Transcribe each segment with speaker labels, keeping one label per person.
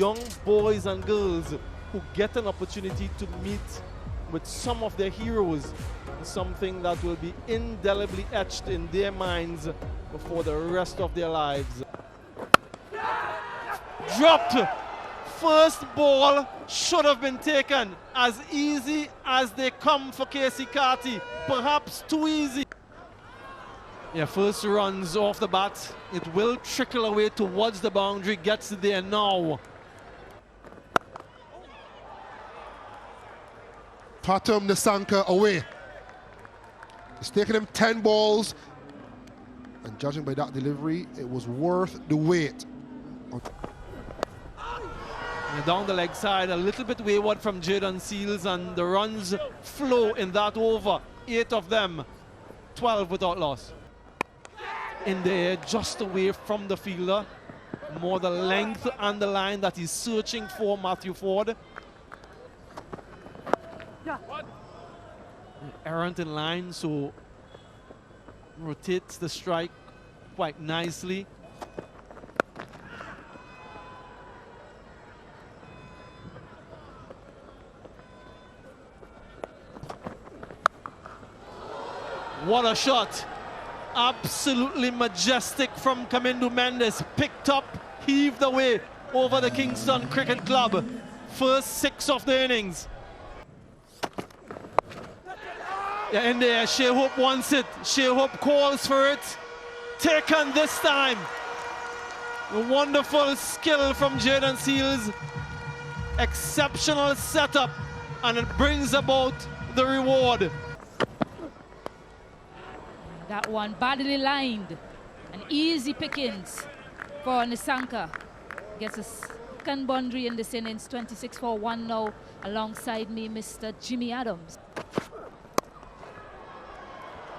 Speaker 1: young boys and girls who get an opportunity to meet with some of their heroes, something that will be indelibly etched in their minds for the rest of their lives. Dropped. First ball should have been taken. As easy as they come for Casey Carty. Perhaps too easy. Yeah, first runs off the bat. It will trickle away towards the boundary. Gets there now.
Speaker 2: Patum Nissanka away. It's taken him 10 balls. And judging by that delivery, it was worth the wait.
Speaker 1: And down the leg side, a little bit wayward from Jaden Seals, and the runs flow in that over. 8 of them, 12 without loss. In the air, just away from the fielder. More the length and the line that he's searching for, Matthew Ford. Errant in line, so rotates the strike quite nicely. What a shot. Absolutely majestic from Kamindu Mendis. Picked up, heaved away over the Kingston Cricket Club. First 6 of the innings. Yeah, in there, Shea Hope wants it. Shea Hope calls for it. Taken this time. A wonderful skill from Jaden Seals. Exceptional setup, and it brings about the reward.
Speaker 3: That one badly lined. An easy pickings for Nissanka. Gets a second boundary in this innings. 26 for 1 now. Alongside me, Mr. Jimmy Adams.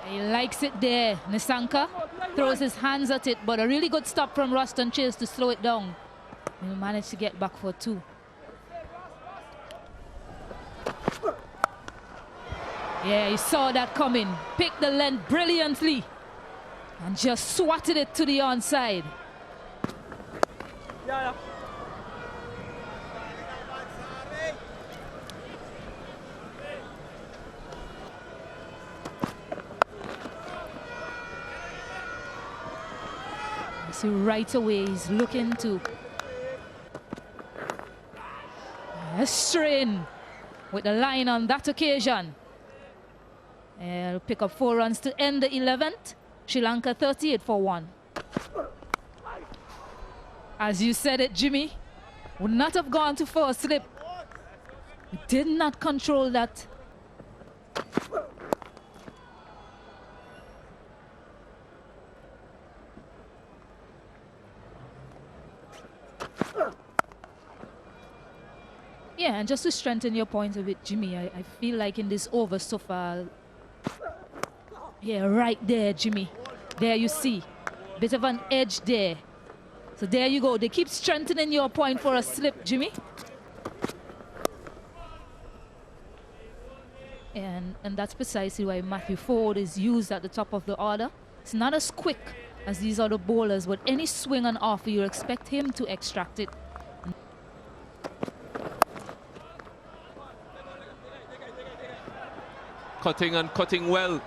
Speaker 3: He likes it there. Nissanka throws his hands at it, but a really good stop from Ruston Chase to slow it down. He'll manage to get back for 2. Yeah, he saw that coming. Picked the length brilliantly and just swatted it to the onside.
Speaker 1: Yeah.
Speaker 3: So right away he's looking to strain with the line on that occasion. He'll pick up 4 runs to end the 11th. Sri Lanka 38 for 1. As you said it, Jimmy, would not have gone to first slip. We did not control that. Yeah, and just to strengthen your point a bit, Jimmy, I feel like in this over so far, yeah, right there, Jimmy. There you see, bit of an edge there. So there you go. They keep strengthening your point for a slip, Jimmy. And that's precisely why Matthew Ford is used at the top of the order. It's not as quick as these other bowlers, but any swing on offer, you expect him to extract it.
Speaker 4: Cutting and cutting well.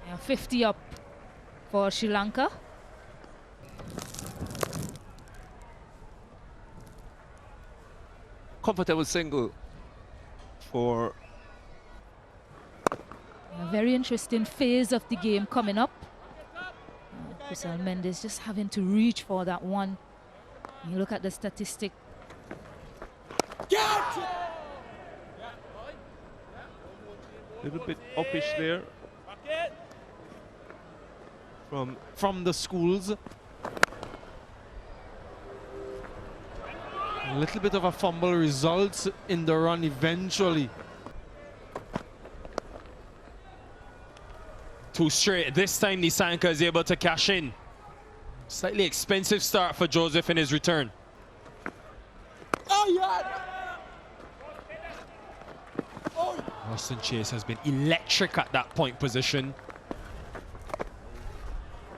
Speaker 3: And 50 up for Sri Lanka.
Speaker 4: Comfortable single for...
Speaker 3: A very interesting phase of the game coming up. Mendis just having to reach for that one. You look at the statistic.
Speaker 4: A little bit uppish there
Speaker 1: From the schools. A little bit of a fumble results in the run eventually.
Speaker 4: 2 straight. This time Nissanka is able to cash in. Slightly expensive start for Joseph in his return. Ruston Chase has been electric at that point position.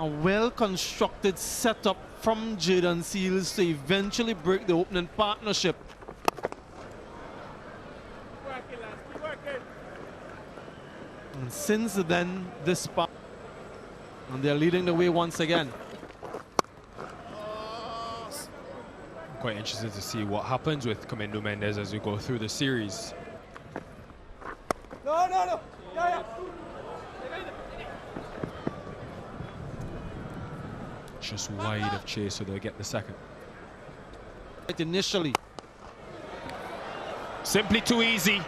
Speaker 1: A well-constructed setup from Jaden Seals to eventually break the opening partnership. And since then, this part, and they're leading the way once again.
Speaker 4: Quite interested to see what happens with Comendo Mendis as we go through the series. Just wide of chase, so they'll get the second.
Speaker 1: Initially,
Speaker 4: Simply too easy.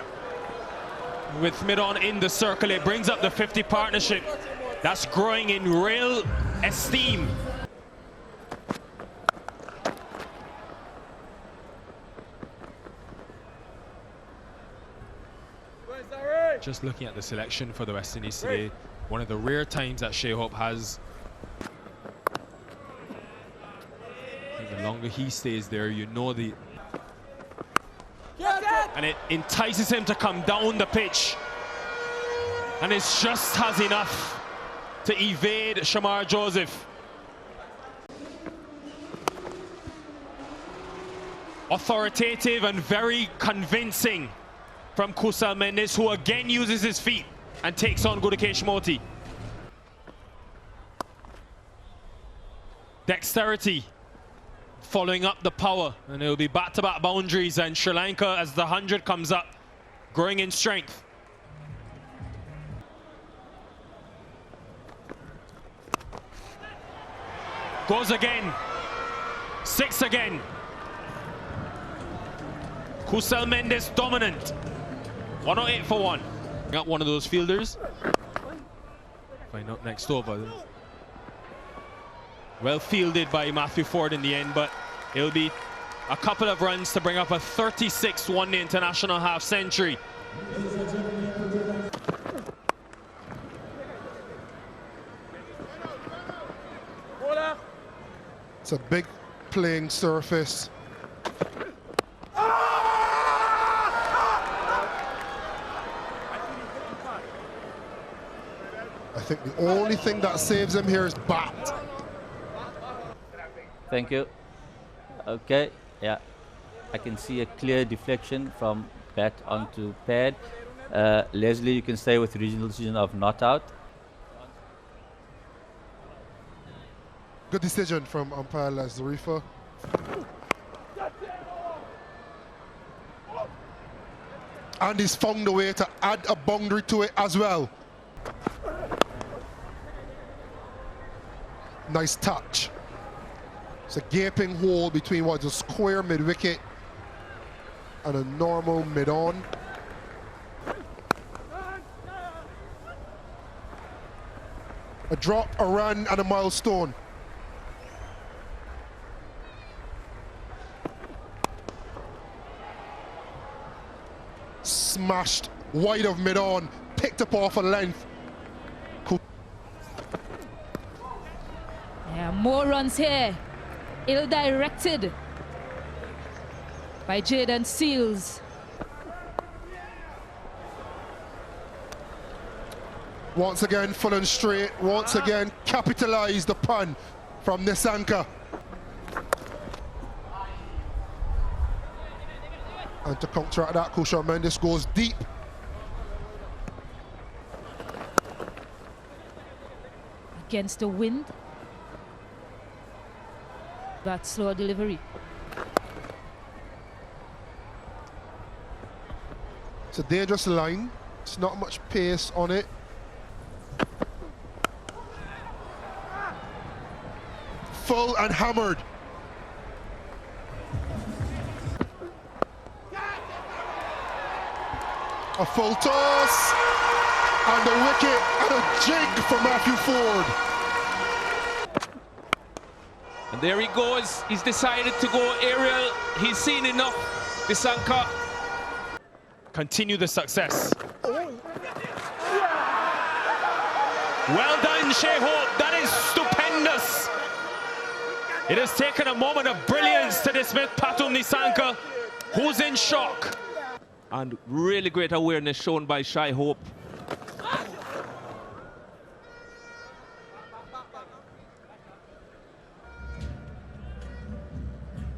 Speaker 4: With mid-on in the circle, it brings up the 50 partnership. That's growing in real esteem. Just looking at the selection for the West Indies today, one of the rare times that Shea Hope has. The longer he stays there, you know the... And it entices him to come down the pitch. And it just has enough to evade Shamar Joseph. Authoritative and very convincing from Kusal Mendis, who again uses his feet and takes on Gudakesh Moti. Dexterity following up the power, and it'll be back-to-back boundaries, and Sri Lanka, as the 100 comes up, growing in strength. Goes again. 6 again. Kusal Mendis dominant. 108 for 1. Got one of those fielders. Find out next over. Well fielded by Matthew Ford in the end, but it'll be a couple of runs to bring up a 36 one-day international half century.
Speaker 2: It's a big playing surface. I think the only thing that saves him here is bat.
Speaker 5: Thank you. Okay, yeah. I can see a clear deflection from bat onto pad. Leslie, you can stay with regional decision of not out.
Speaker 2: Good decision from umpire Les Zarifa. And he's found a way to add a boundary to it as well. Nice touch. It's a gaping hole between what's a square mid-wicket and a normal mid-on. A drop, a run, and a milestone. Smashed wide of mid-on, picked up off a length. Cool.
Speaker 3: Yeah, more runs here. Ill-directed by Jaden Seals.
Speaker 2: Once again, full and straight. Once again, capitalized the pun from Nissanka. And to counteract that, Kusal Mendis goes deep.
Speaker 3: Against the wind. That slow delivery.
Speaker 2: It's a dangerous line. It's not much pace on it. Full and hammered. A full toss. And a wicket and a jig for Matthew Ford.
Speaker 6: And there he goes. He's decided to go aerial. He's seen enough. Nissanka.
Speaker 4: Continue the success. Well done, Shea Hope. That is stupendous. It has taken a moment of brilliance to dismiss Patum Nissanka, who's in shock.
Speaker 6: And really great awareness shown by Shea Hope.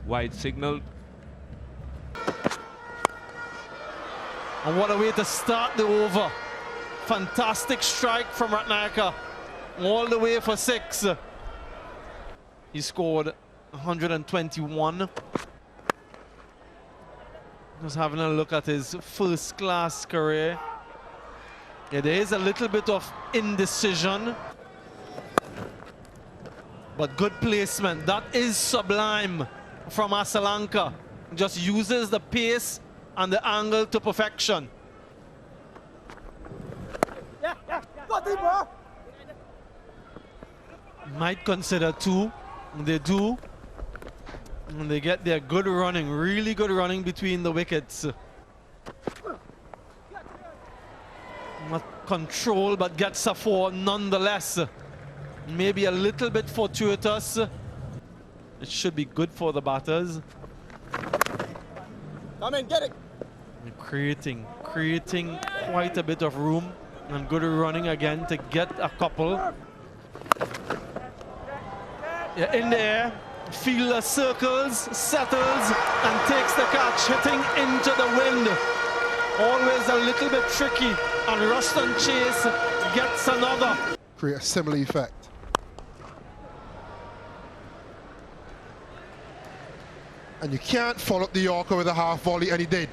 Speaker 6: Wide signal.
Speaker 1: And what a way to start the over. Fantastic strike from Ratnaka. All the way for 6. He scored 121. Just having a look at his first-class career. Yeah, there is a little bit of indecision. But good placement. That is sublime from Lanka. Just uses the pace and the angle to perfection. Might consider 2. They do. And they get their good running, really good running between the wickets. Not control, but gets a 4 nonetheless. Maybe a little bit fortuitous. It should be good for the batters.
Speaker 7: Come in, get it.
Speaker 1: Creating quite a bit of room, and good running again to get a couple. Yeah, in the air, fielder circles, settles, and takes the catch, hitting into the wind. Always a little bit tricky, and Ruston Chase gets another.
Speaker 2: Create a similar effect. And you can't follow up the Yorker with a half volley, and he did.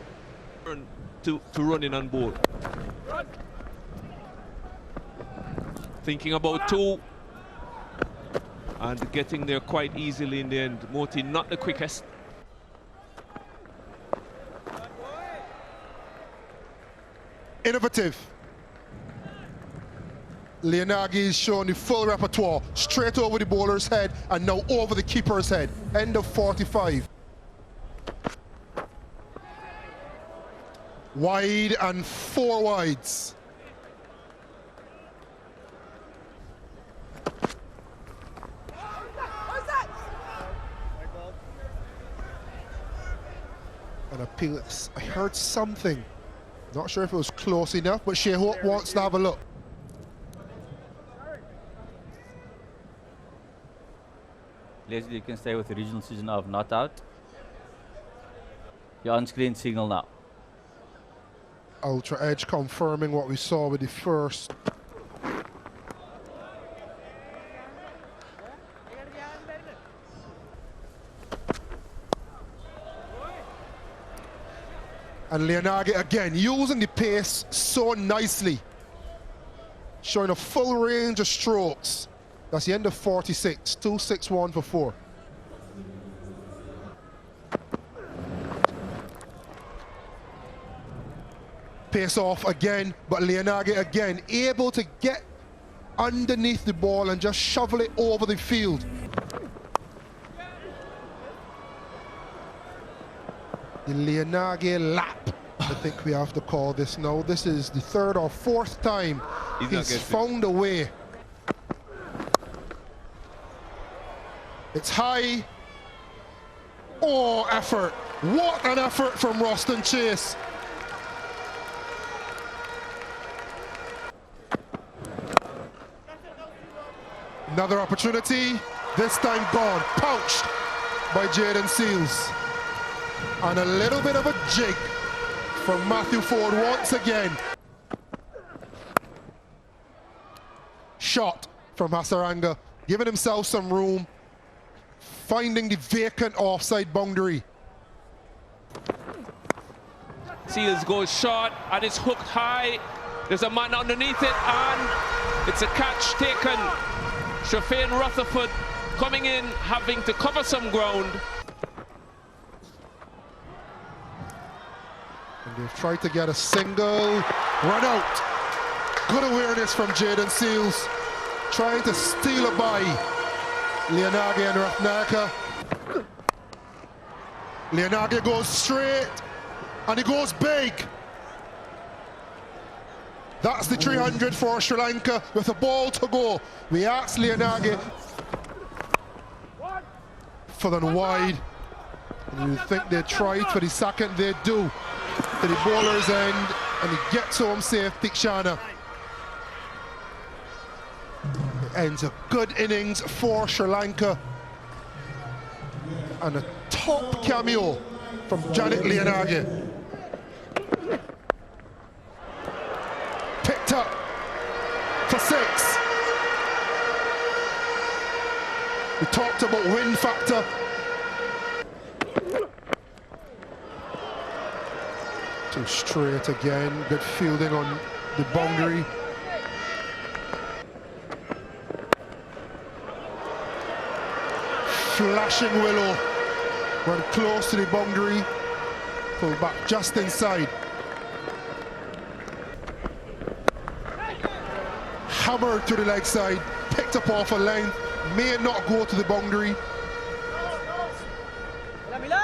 Speaker 6: To run in on board. Thinking about 2. And getting there quite easily in the end. Moti not the quickest.
Speaker 2: Innovative. Leonagi is showing the full repertoire. Straight over the bowler's head and now over the keeper's head. End of 45. Wide and 4 wides. An appeal. I heard something. Not sure if it was close enough, but Shea Hope wants to have a look.
Speaker 5: Leslie, you can stay with the regional decision of not out. Your on-screen signal now.
Speaker 2: Ultra Edge confirming what we saw with the first. And Leonagi again using the pace so nicely, showing a full range of strokes. That's the end of 46, 261 for 4. Pace off again, but Leonagi again able to get underneath the ball and just shovel it over the field. The Leonagi lap, I think we have to call this now. This is the 3rd or 4th time he's found a way. It's high. Oh, effort. What an effort from Ruston Chase. Another opportunity, this time gone, pounced by Jaden Seals. And a little bit of a jig from Matthew Ford once again. Shot from Hasaranga, giving himself some room, finding the vacant offside boundary.
Speaker 6: Seals goes short and it's hooked high. There's a man underneath it and it's a catch taken. Shafane Rutherford coming in, having to cover some ground.
Speaker 2: And they've tried to get a single, run out. Good awareness from Jaden Seals, trying to steal a by Leonagi and Ratnaka. Leonagi goes straight, and he goes big. That's the 300 for Sri Lanka with a ball to go. We asked Leonagi for the wide. And you think they tried for the second, they do. To the bowler's end, and he gets home safe, Tikshana. It ends a good innings for Sri Lanka. And a top cameo from Janet Leonage. Picked up for 6. We talked about win factor. Too straight again. Good fielding on the boundary. Flashing willow. Run close to the boundary. Pull back just inside. Hammered to the leg side. Picked up off a length. May not go to the boundary.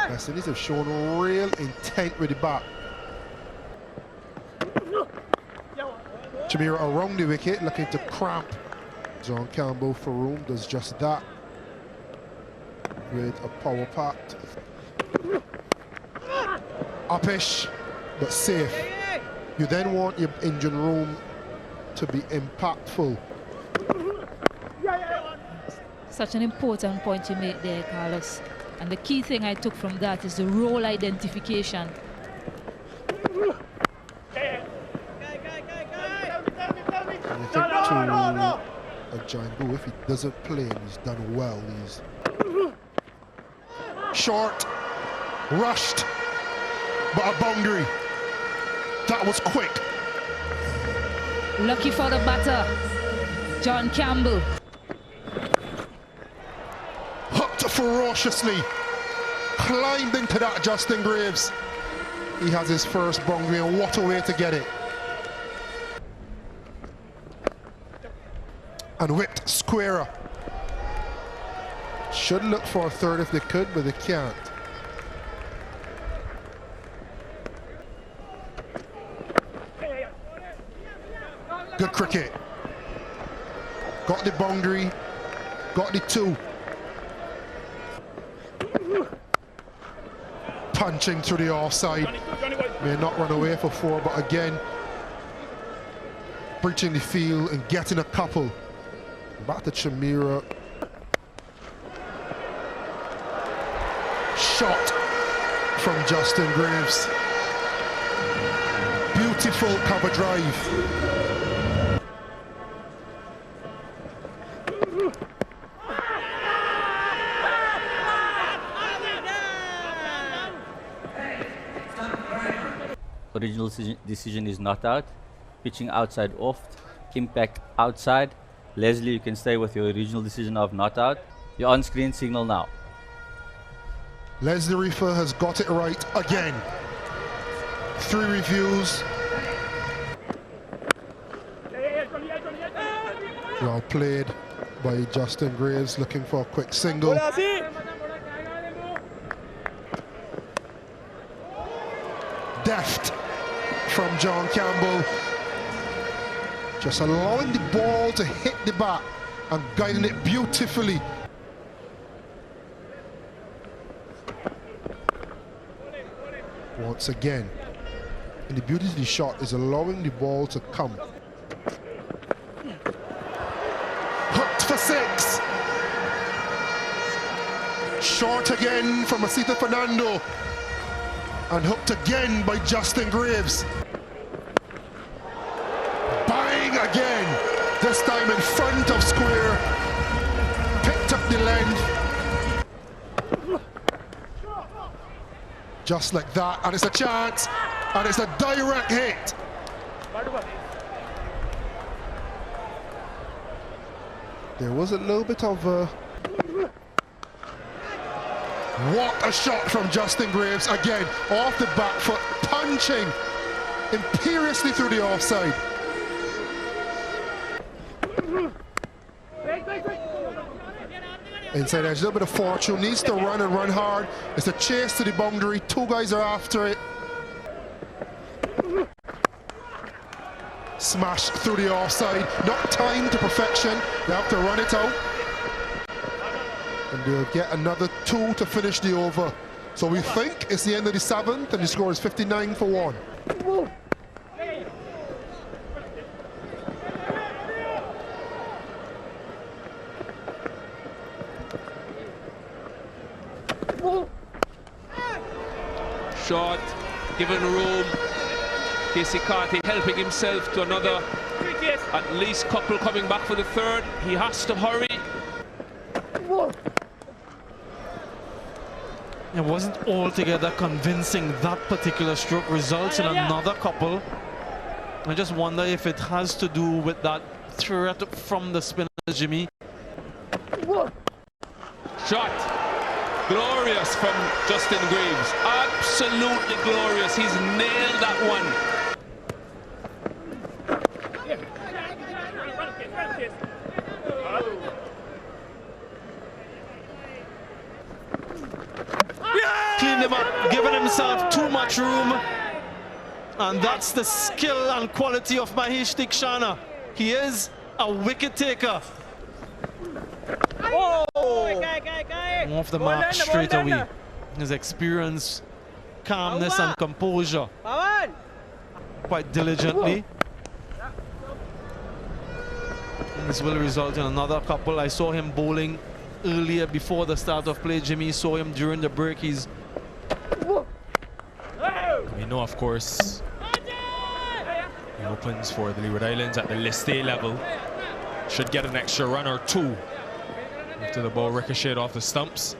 Speaker 2: West Indies have shown real intent with the bat. Chamira around the wicket, looking to cramp. John Campbell for room does just that with a power packed. Uppish, but safe. You then want your engine room to be impactful.
Speaker 3: Such an important point you made there, Carlos. And the key thing I took from that is the role identification.
Speaker 2: And I think to a giant bull, if he doesn't play and he's done well, he's short, rushed, but a boundary. That was quick.
Speaker 3: Lucky for the batter, John Campbell.
Speaker 2: Hooked ferociously, climbed into that Justin Graves. He has his first boundary, and what a way to get it. And whipped squarer. Should look for a third if they could, but they can't. Good cricket. Got the boundary, got the 2. Punching through the offside. May not run away for 4, but again, breaching the field and getting a couple. Back to Chamira. Shot from Justin Graves. Beautiful cover drive.
Speaker 5: Original decision is not out. Pitching outside off. Impact outside. Leslie, you can stay with your original decision of not out. Your on-screen signal now.
Speaker 2: Leslie Reefer has got it right again. 3 reviews. Well played by Justin Graves, looking for a quick single. Deft from John Campbell. Just allowing the ball to hit the bat and guiding it beautifully. Once again, and the beauty of the shot is allowing the ball to come. Hooked for 6. Short again from Asita Fernando. And hooked again by Justin Graves. Bang again, this time in front of square. Picked up the length. Just like that, and it's a chance, and it's a direct hit. There was a little bit of what a shot from Justin Graves, again, off the back foot, punching imperiously through the offside. Inside edge, a little bit of fortune, needs to run and run hard. It's a chase to the boundary, 2 guys are after it. Smash through the offside, not timed to perfection, they have to run it out. And they'll get another 2 to finish the over. So we think it's the end of the 7th, and the score is 59 for 1.
Speaker 6: Short, given room. Casey Carty helping himself to another, at least couple coming back for the third. He has to hurry.
Speaker 1: It wasn't altogether convincing. That particular stroke results in another couple. I just wonder if it has to do with that threat from the spinner, Jimmy.
Speaker 6: Shot. Glorious from Justin Graves. Absolutely glorious. He's nailed that one.
Speaker 1: Cleaned him up, giving himself too much room. And that's the skill and quality of Mahesh Dikshana. He is a wicket taker. Off the mark straight away. His experience, calmness and composure. Quite diligently. And this will result in another couple. I saw him bowling earlier before the start of play. Jimmy saw him during the break. He's...
Speaker 4: We know, of course, he opens for the Leeward Islands at the List A level. Should get an extra run or two after the ball ricocheted off the stumps.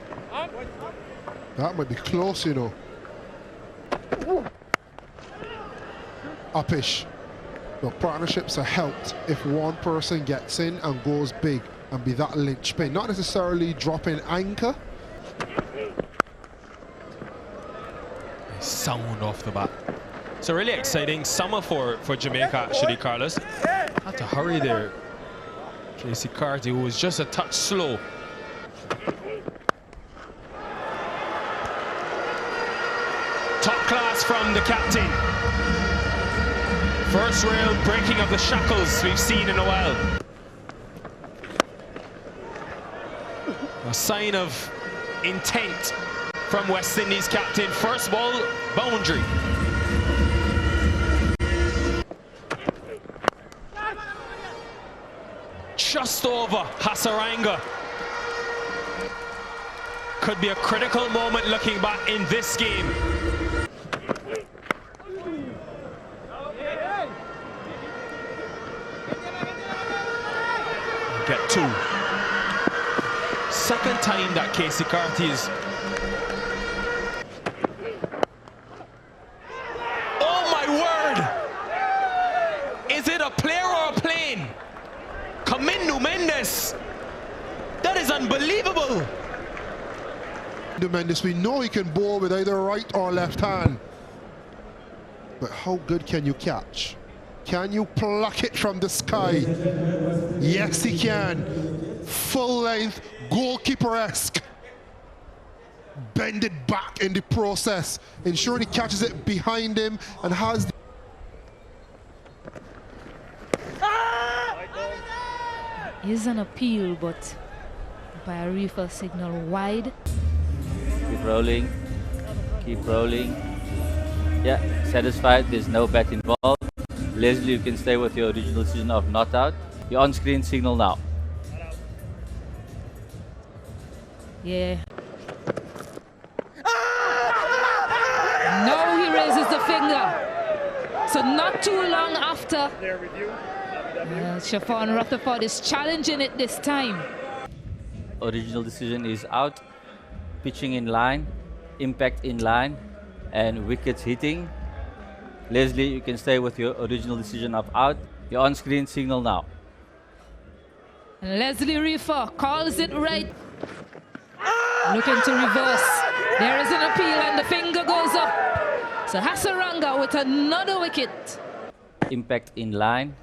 Speaker 2: That might be close, you know. Uppish. The partnerships are helped if one person gets in and goes big and be that linchpin. Not necessarily dropping anchor.
Speaker 4: Sound off the bat. It's a really exciting summer for Jamaica, actually, Carlos. Had to hurry there. Casey Carty, who was just a touch slow. Top class from the captain. First real breaking of the shackles we've seen in a while. A sign of intent from West Indies captain. First ball, boundary. Just over Hasaranga. Could be a critical moment looking back in this game. Get two. Second time that Casey Carty's. Oh my word! Is it a player or a plane? Kamindu Mendis. That is unbelievable.
Speaker 2: Mendis, we know he can bowl with either right or left hand. But how good can you catch? Can you pluck it from the sky? Yes, he can. Full length, goalkeeper-esque. Bend it back in the process, ensuring he catches it behind him and has the...
Speaker 3: Is an appeal, but by a refer signal wide.
Speaker 5: Keep rolling. Keep rolling. Yeah, satisfied. There's no bat involved. Leslie, you can stay with your original decision of not out. Your on-screen signal now.
Speaker 3: Yeah. Now he raises the finger. So not too long after, Shafan Rutherford is challenging it this time.
Speaker 5: Original decision is out. Pitching in line, impact in line, and wickets hitting. Leslie, you can stay with your original decision of out. Your on-screen signal now.
Speaker 3: And Leslie Reefer calls it right. Looking to reverse. There is an appeal and the finger goes up. So Hasaranga with another wicket.
Speaker 5: Impact in line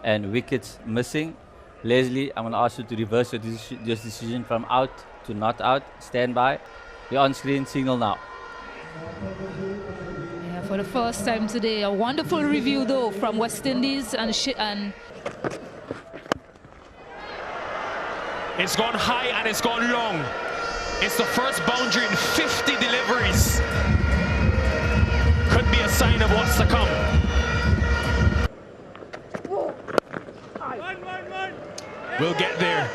Speaker 5: and wickets missing. Leslie, I'm going to ask you to reverse your decision from out to not out. Stand by. Your on-screen signal now.
Speaker 3: Yeah, for the first time today, a wonderful review though from West Indies and
Speaker 4: It's gone high and it's gone long. It's the first boundary in 50 deliveries. Could be a sign of what's to come. We'll get there.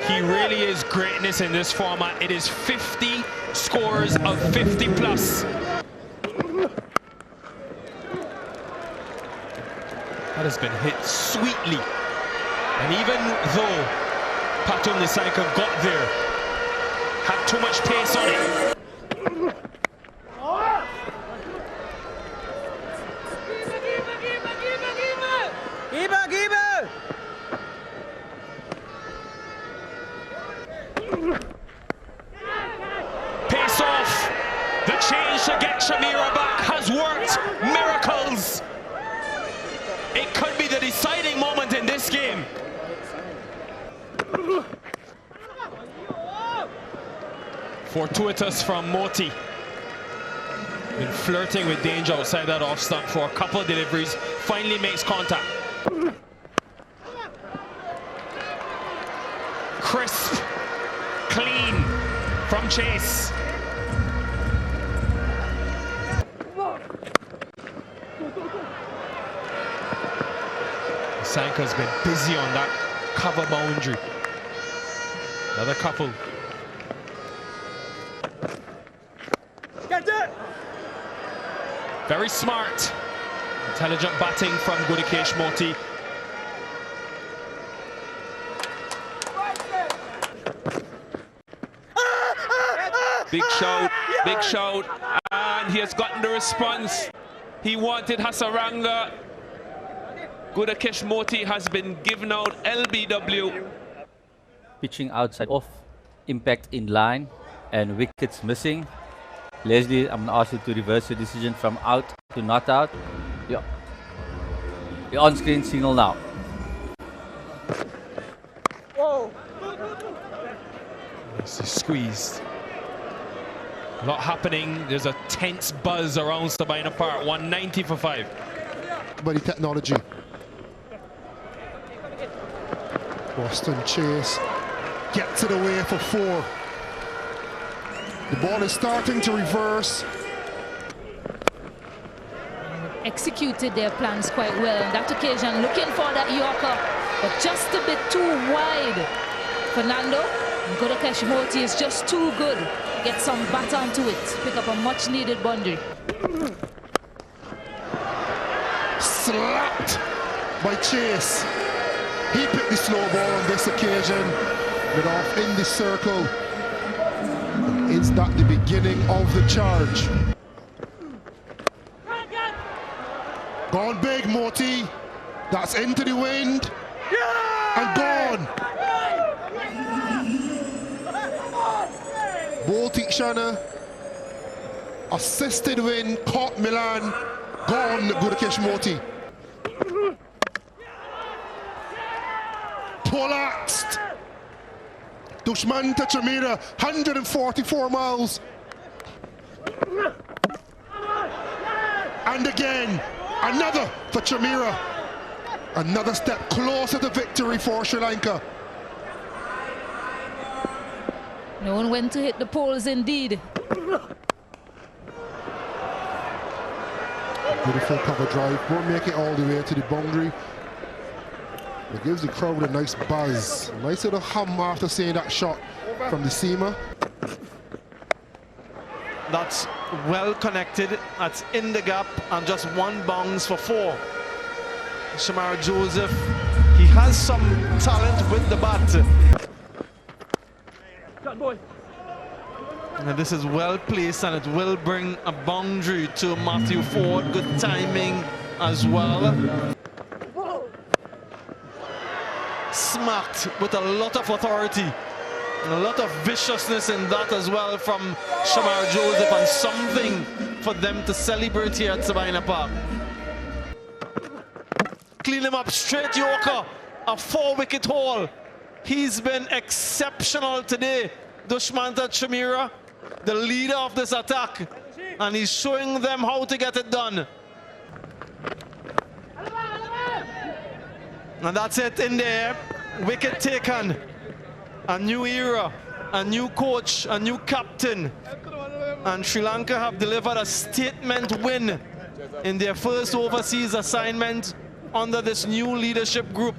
Speaker 4: He really is greatness in this format. It is 50 scores of 50 plus. That has been hit sweetly. And even though Nissanka got there, had too much pace on it. Pace off. The change to get Shamira back has worked miracles. It could be the deciding moment in this game. Fortuitous from Moti. Been flirting with danger outside that off stump for a couple of deliveries. Finally makes contact. Crisp, clean from Chase. Nissanka's been busy on that cover boundary. Another couple. Very smart. Intelligent batting from Gudakesh Moti.
Speaker 6: Big shout, and he has gotten the response he wanted. Hasaranga. Gudakesh Moti has been given out LBW.
Speaker 5: Pitching outside off, impact in line, and wickets missing. Leslie, I'm going to ask you to reverse your decision from out to not out. Yeah. The on-screen signal now.
Speaker 4: Whoa. Squeezed. A lot happening. There's a tense buzz around Sabina Park. 190 for 5.
Speaker 2: Buddy technology. Boston Chase gets it away for 4. The ball is starting to reverse.
Speaker 3: Executed their plans quite well on that occasion, looking for that Yorker, but just a bit too wide. Fernando, Gudakesh Moti is just too good. Get some bat onto it, pick up a much needed boundary.
Speaker 2: Slapped by Chase. He picked the slow ball on this occasion, but off in the circle. Is that the beginning of the charge? Gone big, Moti. That's into the wind. And gone. Baltic Shanna. Assisted win, caught Milan. Gone, Gudakesh Moti. Poleaxed. Dushman to Shamira, 144 miles. And again, another for Shamira. Another step closer to victory for Sri Lanka.
Speaker 3: Known when to hit the poles indeed.
Speaker 2: Beautiful cover drive, won't make it all the way to the boundary. It gives the crowd a nice buzz. Nice little hum after seeing that shot from the seamer.
Speaker 1: That's well connected. That's in the gap and just one bounce for 4. Shamar Joseph, he has some talent with the bat. And this is well placed and it will bring a boundary to Matthew Ford. Good timing as well. Smacked with a lot of authority and a lot of viciousness in that as well from Shamar Joseph, and something for them to celebrate here at Sabina Park. Clean him up, straight Yorker, a 4-wicket haul. He's been exceptional today, Dushmanta Shamira, the leader of this attack, and he's showing them how to get it done. And that's it in there. Wicket taken. A new era, a new coach, a new captain. And Sri Lanka have delivered a statement win in their first overseas assignment under this new leadership group.